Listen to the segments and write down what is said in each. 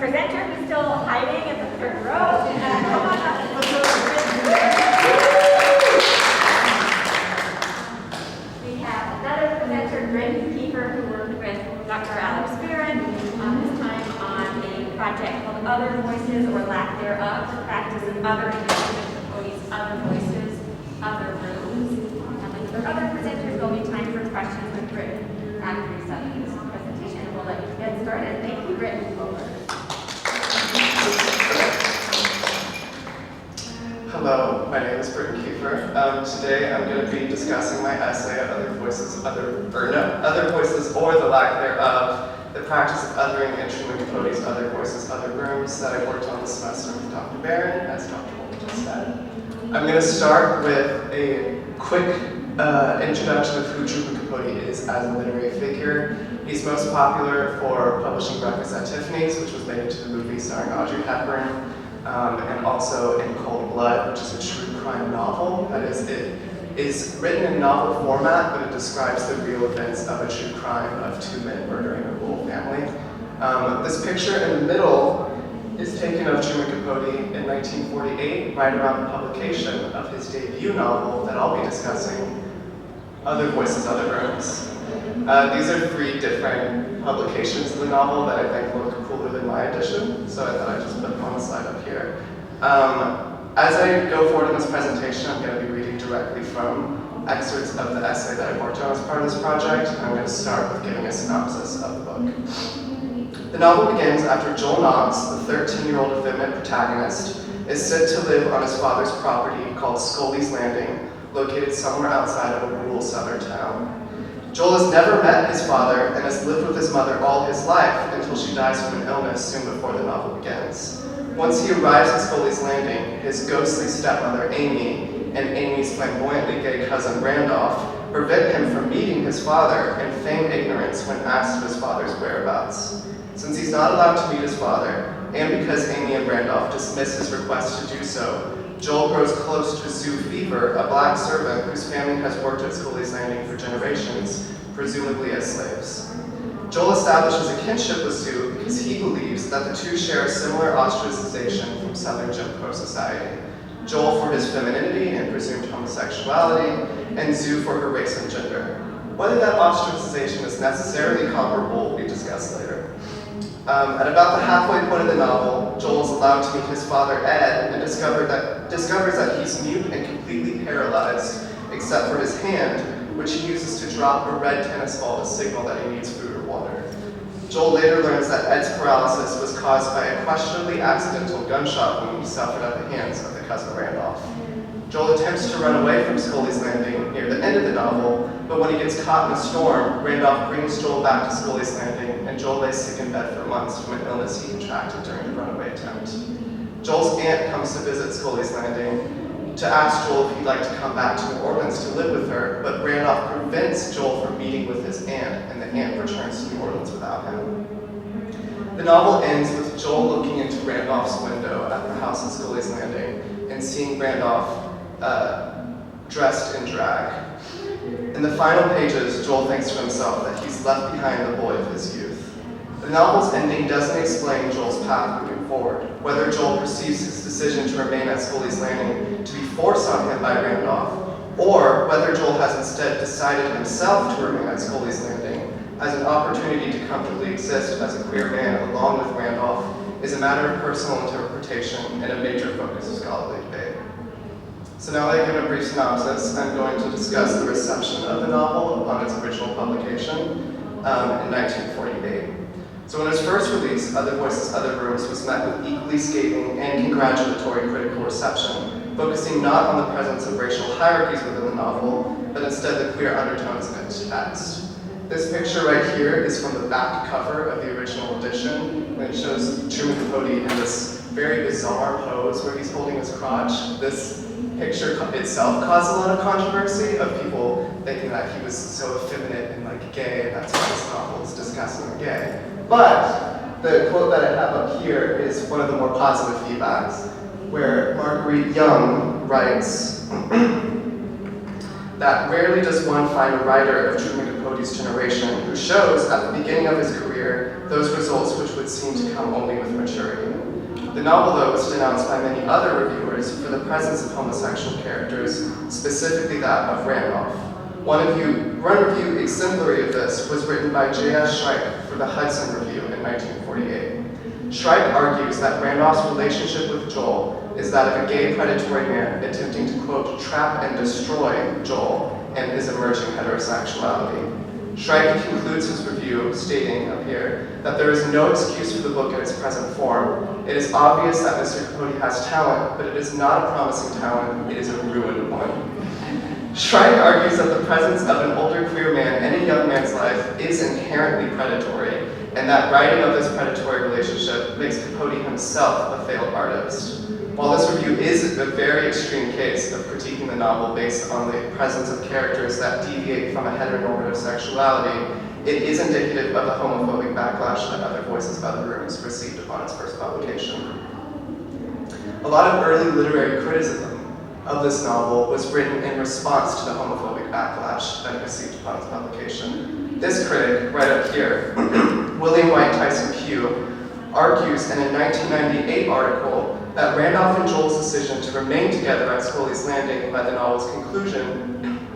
presenter who's still hiding in the third row. Come on up. We have another presenter, Britton Kieffer, who worked with Dr. Alex Barron, this time on a project called Other Voices or Lack Thereof, the practice of other indigenous Capote's other voices, other rooms. And for other presenters, there'll be time for questions with Britton after this presentation. We'll let you get started. Thank you, Britton. Hello, my name is Britton Kieffer. Today I'm going to be discussing my essay, Other Voices, Other Voices or the Lack Thereof, the practice of othering in Truman Capote's Other Voices, Other Rooms that I worked on this semester with Dr. Barron, as Dr. Wolf just said. I'm going to start with a quick introduction of who Truman Capote is as a literary figure. He's most popular for publishing Breakfast at Tiffany's, which was made into the movie starring Audrey Hepburn, and also in Cold Blood, which is a true crime novel. That is, it is written in novel format, but it describes the real events of a true crime of two men murdering a rural family. This picture in the middle is taken of Truman Capote in 1948, right around the publication of his debut novel that I'll be discussing, Other Voices, Other Rooms. These are three different publications of the novel that I think look cooler than my edition, so I thought I'd just put them on the slide up here. As I go forward in this presentation, I'm going to be reading directly from excerpts of the essay that I worked on as part of this project, and I'm going to start with giving a synopsis of the book. The novel begins after Joel Knox, the 13-year-old effeminate protagonist, is sent to live on his father's property called Scully's Landing, located somewhere outside of a rural southern town. Joel has never met his father and has lived with his mother all his life until she dies from an illness soon before the novel begins. Once he arrives at Scully's Landing, his ghostly stepmother, Amy, and Amy's flamboyantly gay cousin, Randolph, prevent him from meeting his father and feign ignorance when asked of his father's whereabouts. Since he's not allowed to meet his father, and because Amy and Randolph dismiss his request to do so, Joel grows close to Zoo Fever, a black servant whose family has worked at Scully's Landing for generations, presumably as slaves. Joel establishes a kinship with Zoo because he believes that the two share a similar ostracization from Southern Jim Crow society. Joel for his femininity and presumed homosexuality, and Zoo for her race and gender. Whether that ostracization is necessarily comparable will be discussed later. At about the halfway point of the novel, Joel is allowed to meet his father, Ed, and discovers that he's mute and completely paralyzed, except for his hand, which he uses to drop a red tennis ball to signal that he needs food or water. Joel later learns that Ed's paralysis was caused by a questionably accidental gunshot wound he suffered at the hands of the cousin Randolph. Joel attempts to run away from Scully's Landing near the end of the novel, but when he gets caught in a storm, Randolph brings Joel back to Scully's Landing, and Joel lays sick in bed for months from an illness he contracted during the runaway attempt. Joel's aunt comes to visit Scully's Landing to ask Joel if he'd like to come back to New Orleans to live with her, but Randolph prevents Joel from meeting with his aunt, and the aunt returns to New Orleans without him. The novel ends with Joel looking into Randolph's window at the house at Scully's Landing and seeing Randolph dressed in drag. In the final pages, Joel thinks to himself that he's left behind the boy of his youth. The novel's ending doesn't explain Joel's path moving forward, whether Joel perceives his decision to remain at Scully's Landing to be forced on him by Randolph, or whether Joel has instead decided himself to remain at Scully's Landing as an opportunity to comfortably exist as a queer man along with Randolph is a matter of personal interpretation and a major focus of scholarly debate. So now that I've given a brief synopsis, I'm going to discuss the reception of the novel upon its original publication in 1948. So when it was first released, Other Voices, Other Rooms was met with equally scathing and congratulatory critical reception, focusing not on the presence of racial hierarchies within the novel, but instead the queer undertones in its text. This picture right here is from the back cover of the original edition, and it shows Truman Capote in this very bizarre pose where he's holding his crotch. This picture itself caused a lot of controversy of people thinking that he was so effeminate and gay, and that's why this novel is discussing the gay. But the quote that I have up here is one of the more positive feedbacks, where Marguerite Young writes, that rarely does one find a writer of Truman Capote's generation who shows, at the beginning of his career, those results which would seem to come only with maturity. The novel, though, was denounced by many other reviewers for the presence of homosexual characters, specifically that of Randolph. One review exemplary of this was written by J.S. Shrike for the Hudson Review in 1948. Shrike argues that Randolph's relationship with Joel is that of a gay predatory man attempting to, quote, trap and destroy Joel and his emerging heterosexuality. Shrike concludes his review stating up here that there is no excuse for the book in its present form. It is obvious that Mr. Capote has talent, but it is not a promising talent, it is a ruined one. Shrike argues that the presence of an older queer man in a young man's life is inherently predatory, and that writing of this predatory relationship makes Capote himself a failed artist. While this review is a very extreme case of critiquing the novel based on the presence of characters that deviate from a heteronormative sexuality, it is indicative of the homophobic backlash that Other Voices, Other Rooms received upon its first publication. A lot of early literary criticism of this novel was written in response to the homophobic backlash that it received upon its publication. This critic, right up here, William White Tyson Pugh, argues in a 1998 article that Randolph and Joel's decision to remain together at Scully's Landing by the novel's conclusion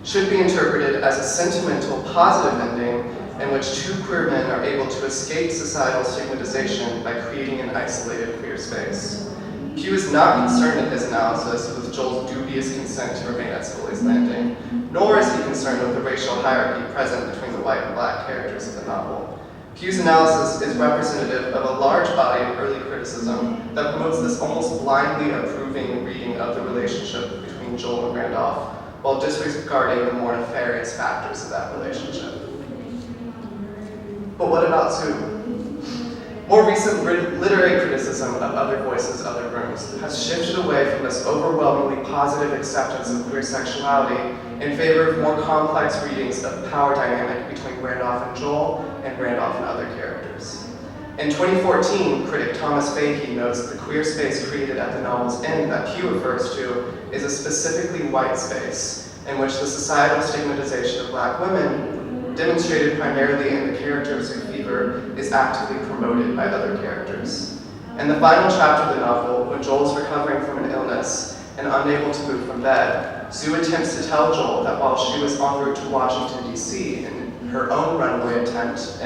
should be interpreted as a sentimental, positive ending in which two queer men are able to escape societal stigmatization by creating an isolated queer space. Pugh is not concerned in his analysis with Joel's dubious consent to remain at Scully's Landing, nor is he concerned with the racial hierarchy present between the white and black characters of the novel. Pugh's analysis is representative of a large body of early criticism that promotes this almost blindly approving reading of the relationship between Joel and Randolph, while disregarding the more nefarious factors of that relationship. But what about Sue? More recent literary criticism of Other Voices, Other Rooms has shifted away from this overwhelmingly positive acceptance of queer sexuality in favor of more complex readings of the power dynamic between Randolph and Joel and Randolph and other characters. In 2014, critic Thomas Fahey notes that the queer space created at the novel's end that Pugh refers to is a specifically white space in which the societal stigmatization of black women, demonstrated primarily in the character of Sue Fever, is actively promoted by other characters. In the final chapter of the novel, when Joel is recovering from an illness and unable to move from bed, Sue attempts to tell Joel that while she was en route to Washington, D.C. in her own runaway attempt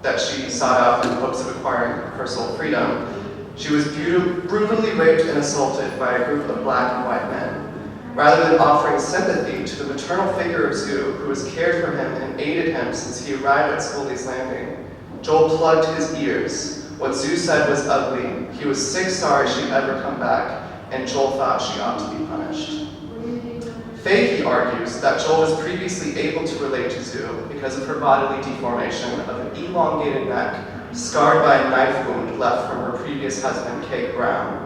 that she sought out in hopes of acquiring personal freedom, she was brutally raped and assaulted by a group of black and white men. Rather than offering sympathy to the maternal figure of Sue, who has cared for him and aided him since he arrived at Scully's Landing, Joel plugged his ears. What Sue said was ugly. He was sick sorry she'd ever come back, and Joel thought she ought to be punished. Fahey argues that Joel was previously able to relate to Sue because of her bodily deformation of an elongated neck, scarred by a knife wound left from her previous husband, Kate Brown.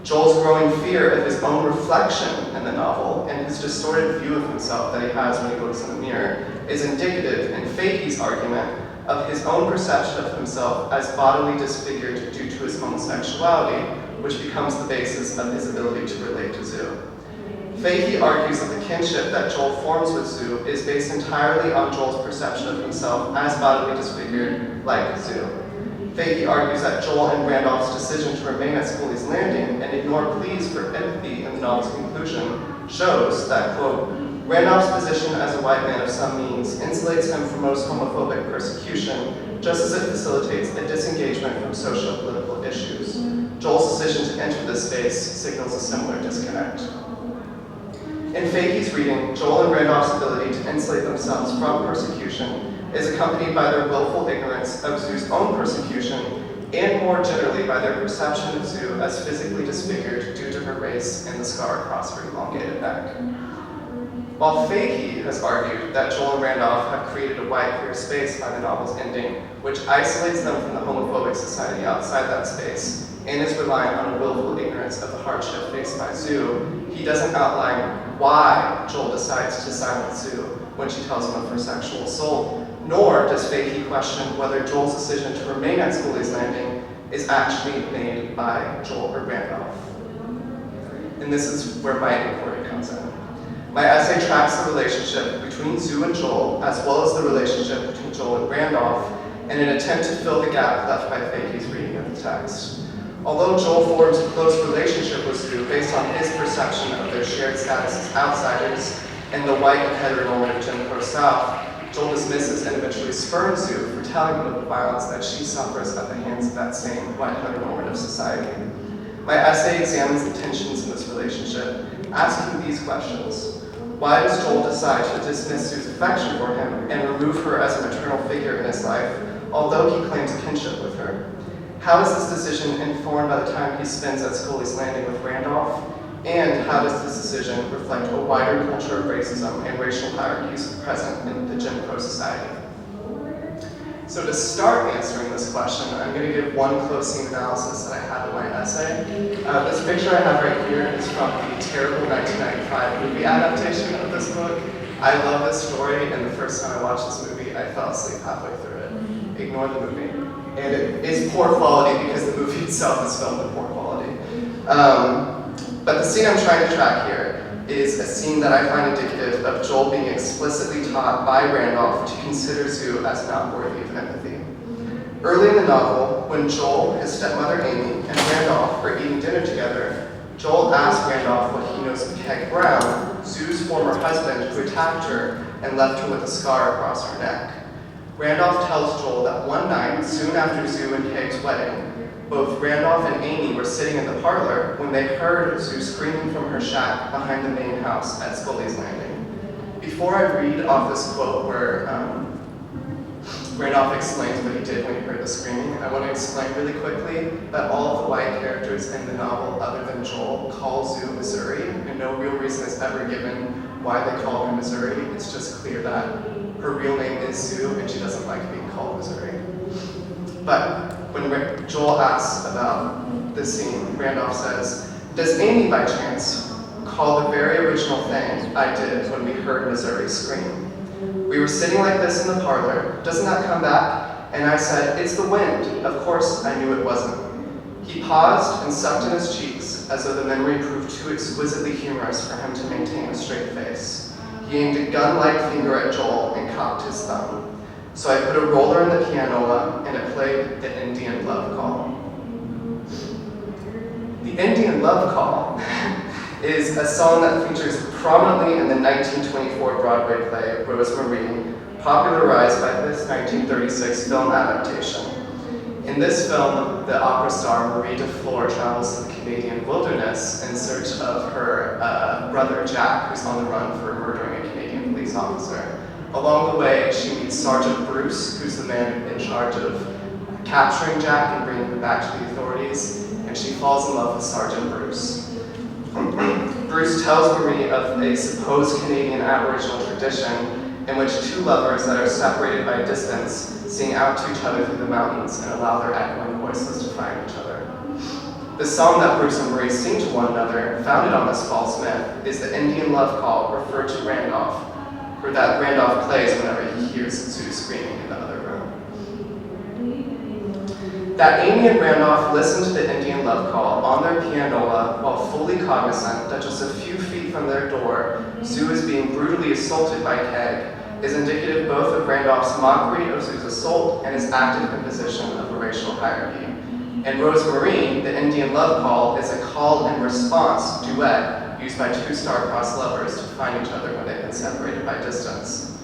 Joel's growing fear of his own reflection in the novel and his distorted view of himself that he has when he looks in the mirror is indicative, in Fahey's argument, of his own perception of himself as bodily disfigured due to his homosexuality, which becomes the basis of his ability to relate to Sue. Fahey argues that the kinship that Joel forms with Sue is based entirely on Joel's perception of himself as bodily disfigured, like Sue. Fahey argues that Joel and Randolph's decision to remain at Scully's Landing and ignore pleas for empathy in the novel's conclusion shows that, quote, Randolph's position as a white man of some means insulates him from most homophobic persecution, just as it facilitates a disengagement from socio-political issues. Joel's decision to enter this space signals a similar disconnect. In Fahey's reading, Joel and Randolph's ability to insulate themselves from persecution is accompanied by their willful ignorance of Sue's own persecution, and more generally by their perception of Sue as physically disfigured due to her race and the scar across her elongated neck. While Fahey has argued that Joel and Randolph have created a white queer space by the novel's ending, which isolates them from the homophobic society outside that space, and is reliant on a willful ignorance of the hardship faced by Sue, he doesn't outline why Joel decides to silence Sue when she tells him of her sexual assault, nor does Fahey question whether Joel's decision to remain at Scully's Landing is actually made by Joel or Randolph. And this is where my inquiry comes in. My essay tracks the relationship between Sue and Joel, as well as the relationship between Joel and Randolph, in an attempt to fill the gap left by Fakey's reading of the text. Although Joel forms a close relationship with Sue based on his perception of their shared status as outsiders in the white and heteronormative Jim Crow South, Joel dismisses and eventually spurns Sue for telling him of the violence that she suffers at the hands of that same white heteronormative society. My essay examines the tensions in this relationship, asking these questions. Why does Joel decide to dismiss Sue's affection for him and remove her as a maternal figure in his life, although he claims kinship with her? How is this decision informed by the time he spends at Scully's Landing with Randolph? And how does this decision reflect a wider culture of racism and racial hierarchies present in the Jim Crow society? So to start answering this question, I'm going to give one close-scene analysis that I have in my essay. This picture I have right here is from the terrible 1995 movie adaptation of this book. I love this story, and the first time I watched this movie, I fell asleep halfway through it. Ignore the movie. And it is poor quality because the movie itself is filmed in poor quality. But the scene I'm trying to track here is a scene that I find indicative of Joel being explicitly taught by Randolph to consider Sue as not worthy of empathy. Early in the novel, when Joel, his stepmother Amy, and Randolph are eating dinner together, Joel asks Randolph what he knows of Keg Brown, Sue's former husband who attacked her and left her with a scar across her neck. Randolph tells Joel that one night, soon after Sue and Keg's wedding, both Randolph and Amy were sitting in the parlor when they heard Sue screaming from her shack behind the main house at Scully's Landing. Before I read off this quote where Randolph explains what he did when he heard the screaming, I want to explain really quickly that all of the white characters in the novel, other than Joel, call Sue Missouri, and no real reason is ever given why they call her Missouri. It's just clear that her real name is Sue, and she doesn't like being called Missouri. But when Joel asks about this scene, Randolph says, "Does Amy, by chance, call the very original thing I did when we heard Missouri scream? We were sitting like this in the parlor. Doesn't that come back?" And I said, "It's the wind." Of course, I knew it wasn't. He paused and sucked in his cheeks as though the memory proved too exquisitely humorous for him to maintain a straight face. He aimed a gun-like finger at Joel and cocked his thumb. So I put a roller in the pianola and it played the Indian Love Call. The Indian Love Call is a song that features prominently in the 1924 Broadway play Rosemary, popularized by this 1936 film adaptation. In this film, the opera star Marie DeFleur travels to the Canadian wilderness in search of her brother Jack, who's on the run for murdering a Canadian police officer. Along the way, she meets Sergeant Bruce, who's the man in charge of capturing Jack and bringing him back to the authorities, and she falls in love with Sergeant Bruce. Bruce tells Marie of a supposed Canadian Aboriginal tradition in which two lovers that are separated by distance sing out to each other through the mountains and allow their echoing voices to find each other. The song that Bruce and Marie sing to one another, founded on this false myth, is the Indian Love Call referred to Randolph, or that Randolph plays whenever he hears Sue screaming in the other room. That Amy and Randolph listen to the Indian Love Call on their pianola while fully cognizant that just a few feet from their door, Sue is being brutally assaulted by Keg, is indicative both of Randolph's mockery of Sue's assault and his active imposition of a racial hierarchy. And Rosemary, the Indian Love Call, is a call and response duet used by two star-crossed lovers to find each other when they've been separated by distance.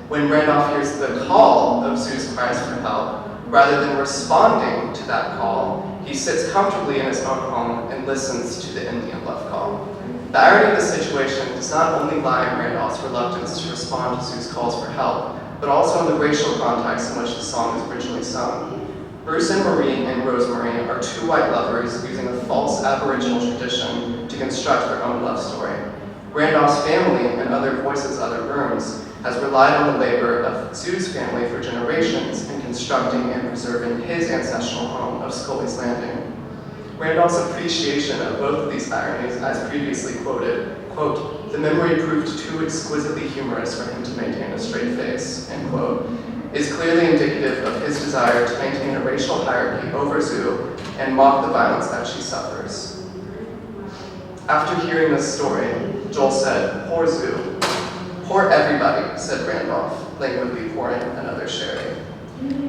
When Randolph hears the call of Sue's cries for help, rather than responding to that call, he sits comfortably in his own home and listens to the Indian Love Call. The irony of this situation does not only lie in Randolph's reluctance to respond to Sue's calls for help, but also in the racial context in which the song is originally sung. Bruce and Marie and Rosemary are two white lovers using a false Aboriginal tradition to construct their own love story. Randolph's family and other voices, other rooms, has relied on the labor of Sue's family for generations in constructing and preserving his ancestral home of Scully's Landing. Randolph's appreciation of both of these ironies, as previously quoted, quote, "The memory proved too exquisitely humorous for him to maintain a straight face," end quote, is clearly indicative of his desire to maintain a racial hierarchy over Sue and mock the violence that she suffers. After hearing this story, Joel said, "Poor Zoo." "Poor everybody," said Randolph, languidly pouring another sherry.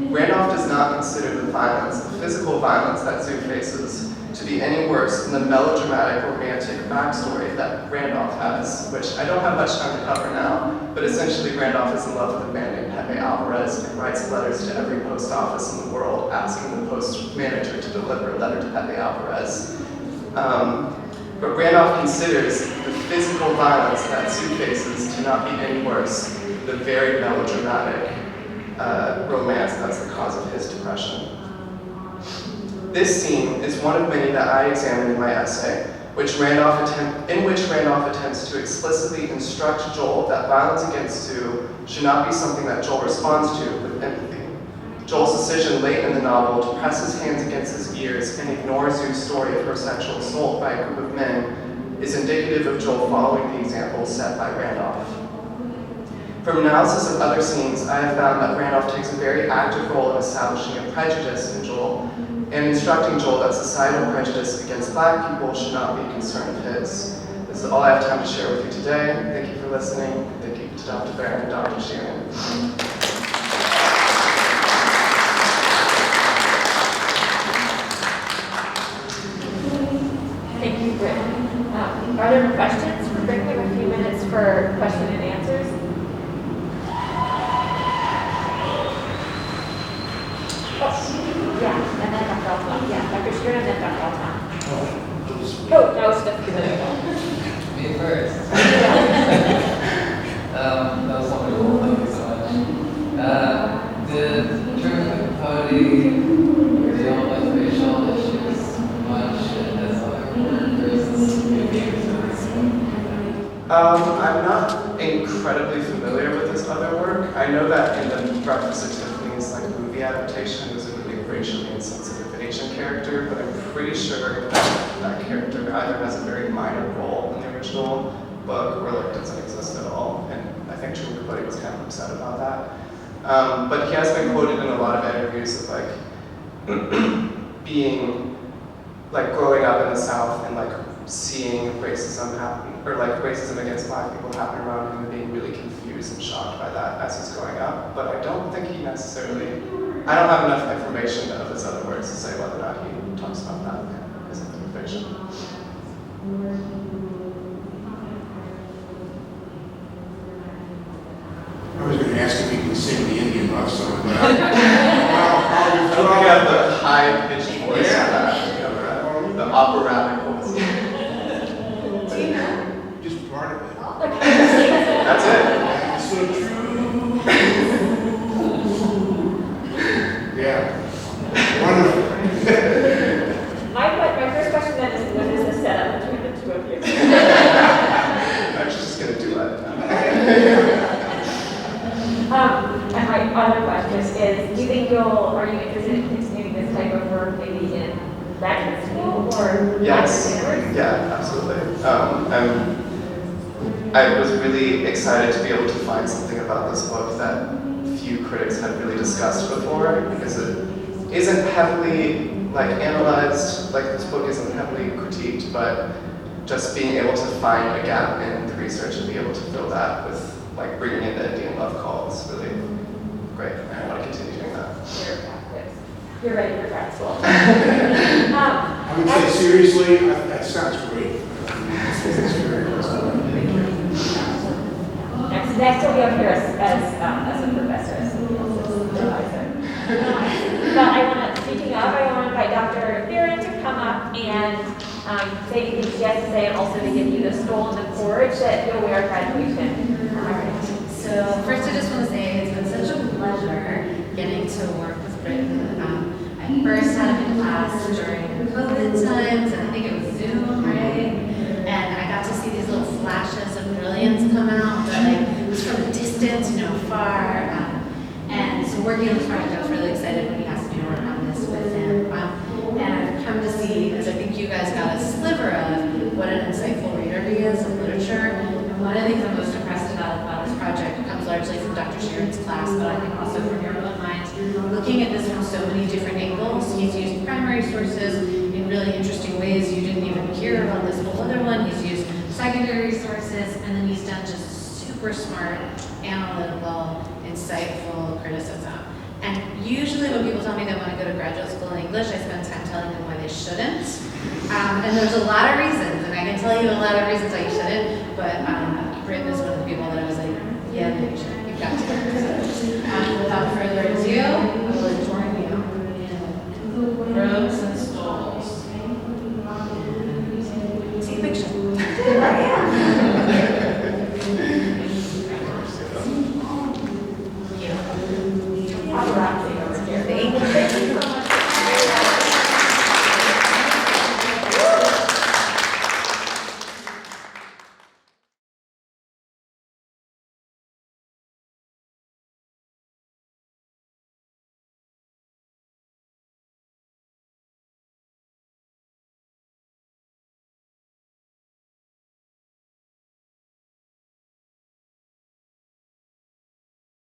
Randolph does not consider the violence, the physical violence that Zoo faces, to be any worse than the melodramatic, romantic backstory that Randolph has, which I don't have much time to cover now, but essentially Randolph is in love with a man named Pepe Alvarez and writes letters to every post office in the world asking the post manager to deliver a letter to Pepe Alvarez. But Randolph considers the physical violence that Sue faces to not be any worse than the very melodramatic romance that's the cause of his depression. This scene is one of many that I examined in my essay, in which Randolph attempts to explicitly instruct Joel that violence against Sue should not be something that Joel responds to with empathy. Joel's decision late in the novel to press his hands against his ears and ignore Sue's story of her sexual assault by a group of men is indicative of Joel following the example set by Randolph. From analysis of other scenes, I have found that Randolph takes a very active role in establishing a prejudice in Joel and instructing Joel that societal prejudice against Black people should not be a concern of his. This is all I have time to share with you today. Thank you for listening. Thank you to Dr. Barron and Dr. Sheeran. Thank you, Britton. Are there questions? We're going to give a few minutes for question and answers. Yeah, and then Dr. Alton. Yeah, Dr. Sheeran and then Dr. Alton. Oh, that was just a minute ago. Me first. That was wonderful. Thank you so much. Did Truman and Capote deal with racial issues much as other workers moving into this book? I'm not incredibly familiar with his other work. I know that in the Breakfast at Tiffany's movie adaptation, there's a really racially insensitive Asian character, but I'm pretty sure that character either has a very minor role in the original book or doesn't exist at all. And I think Truman Capote was kind of upset about that. But he has been quoted in a lot of interviews of being growing up in the South and seeing racism happen, or racism against Black people happen around him and being really confused and shocked by that as he's growing up. But I don't think he necessarily, I don't have enough information of his other works to say whether or not he talks about that as a fiction. I was going to ask if you can sing the Indian love song, but I don't think I have the high-pitched voice for that, the operatic voice. Do you know? just part of it. That's it. So true. Yeah. Wonderful. My first question then is, what is the setup between the two of you? I'm just going to do it. And my other question is, do you think are you interested in continuing this type of work maybe in graduate school or Yes. undergraduate? Yeah, absolutely. I was really excited to be able to find something about this book that few critics had really discussed before, because it isn't heavily analyzed, this book isn't heavily critiqued, but just being able to find a gap in the research and be able to fill that with bringing in the Indian love call is really great. I want to continue doing that. You're ready for grad school. I would say seriously, that sounds great. Next will be up here as a professor, as an advisor. But I want to invite Dr. Barron to come up and say anything she has to say, and also to give you the stole and the porridge that you'll wear at graduation. All right. So first I just want to say it's been such a pleasure getting to work with Britton. I first had him in class during COVID times, and I think it was Zoom, right? And I got to see these little flashes of brilliance come out, but it was from a distance, far. And so working on this project, I was really excited when he asked me to work on this with him. And I've come to see, as I think you guys got a sliver of, what an insightful reader he is of literature. And one of the things I'm most impressed about this project comes largely from Dr. Sheeran's class, but I think also from your own mind. Looking at this from so many different angles, he's used primary sources in really interesting ways you didn't even hear on this whole other one. He's used secondary sources, and then he's done just super smart, analytical, insightful criticism. And usually when people tell me they want to go to graduate school in English, I spend time telling them why they shouldn't. And there's a lot of reasons, and I can tell you a lot of reasons why you shouldn't, but Britton is one of the people that I was like, yeah, no, you should. You've got to. So, without further ado, I will join you in robes and stoles. Take a picture. Paparazzi.